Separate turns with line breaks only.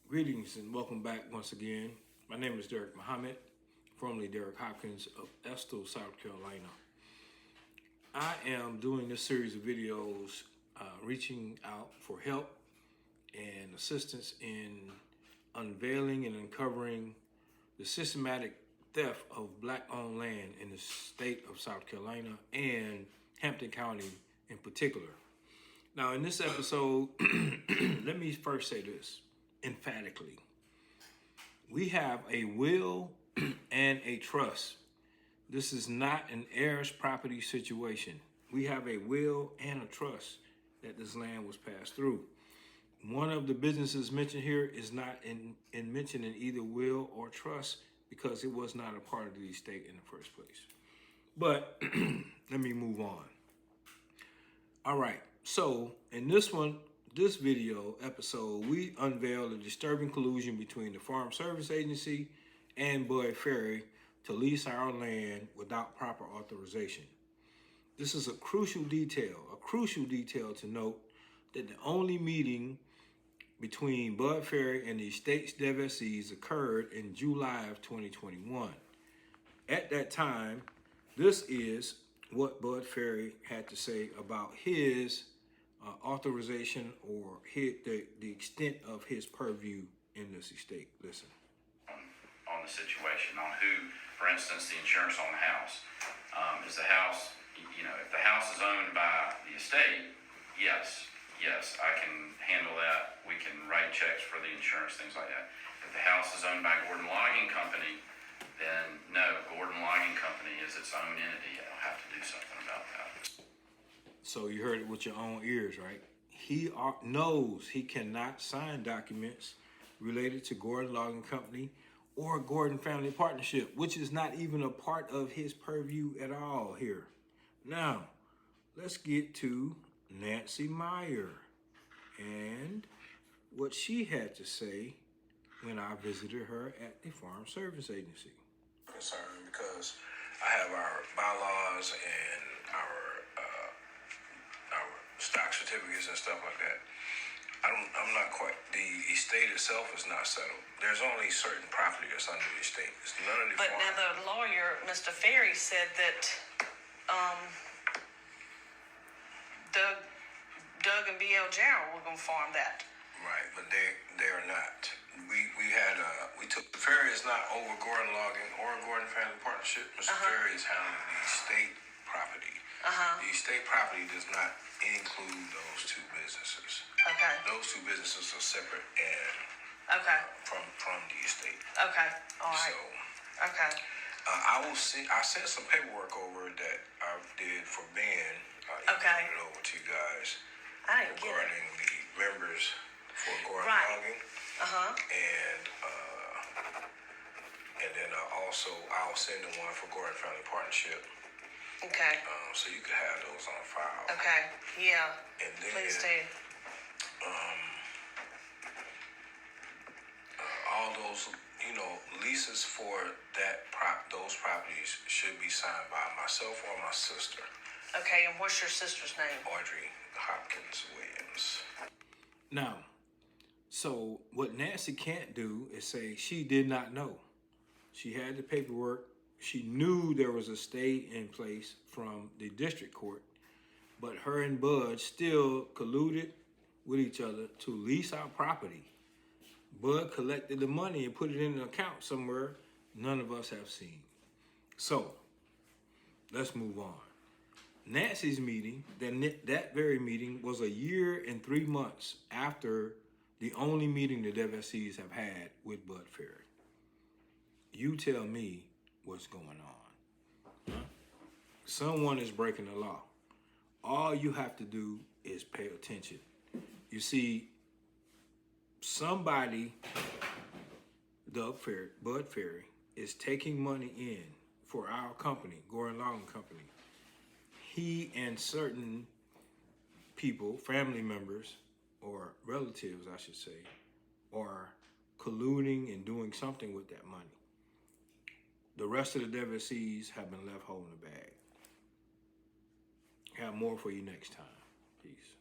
Greetings and welcome back once again. My name is Derek Muhammad, formerly Derek Hopkins of Estill, South Carolina. I am doing this series of videos reaching out for help and assistance in unveiling and uncovering the systematic theft of Black-owned land in the state of South Carolina and Hampton County in particular. Now, in this episode, let me first say this emphatically. We have a will and a trust. This is not an heirs property situation. We have a will and a trust that this land was passed through. One of the businesses mentioned here is not mentioned in either will or trust because it was not a part of the estate in the first place. But let me move on. All right, so in this video episode, we unveil the disturbing collusion between the Farm Service Agency and Bud Ferry to lease our land without proper authorization. This is a crucial detail to note that the only meeting between Bud Ferry and the estate's devesees occurred in July of 2021. At that time, this is what Bud Ferry had to say about his authorization or the extent of his purview in this estate. Listen.
On the situation, on who, for instance, the insurance on the house. Is the house, if the house is owned by the estate, yes, I can handle that. We can write checks for the insurance, things like that. If the house is owned by Gordon Logging Company, then no, Gordon Logging Company is its own entity. I'll have to do something about that.
So you heard it with your own ears, right? He knows he cannot sign documents related to Gordon Logging Company or Gordon Family Partnership, which is not even a part of his purview at all here. Now, let's get to Nancy Myer and what she had to say when I visited her at the Farm Service Agency.
Concerned because I have our bylaws and our stock certificates and stuff like that. I'm not quite. The estate itself is not settled. There's only certain property that's under the estate. It's none of the
But
farm.
now the lawyer, Mr. Ferry, said that Doug and B.L. Jarrell were going to farm that.
Right, but they are not. We took the Ferry is not over Gordon Logging or Gordon Family Partnership. Mr. Ferry is handling the estate property. The estate property does not include those two businesses.
Okay.
Those two businesses are separate and from the estate.
Okay. All right.
So,
okay.
I sent some paperwork over that I did for Ben. Emailed it over to you guys
I didn't get it.
regarding the members for Gordon
Right.
Logging. And then I'll send the one for Gordon Family Partnership.
Okay.
So you can have those on file.
Okay. Yeah.
And then
Please do.
all those leases for those properties should be signed by myself or my sister,
Okay. And what's your sister's name?
Audrey Hopkins Williams.
Now, so what Nancy can't do is say she did not know. She had the paperwork. She knew there was a stay in place from the district court, but her and Bud still colluded with each other to lease our property. Bud collected the money and put it in an account somewhere none of us have seen. So, let's move on. Nancy's meeting, that very meeting, was a year and 3 months after the only meeting the devesees have had with Bud Ferry. You tell me what's going on. Huh? Someone is breaking the law. All you have to do is pay attention. You see, somebody, Bud Ferry, is taking money in for our company, Gordon Logging Company. He and certain people, family members, or relatives, I should say, are colluding and doing something with that money. The rest of the devesees have been left holding the bag. Have more for you next time. Peace.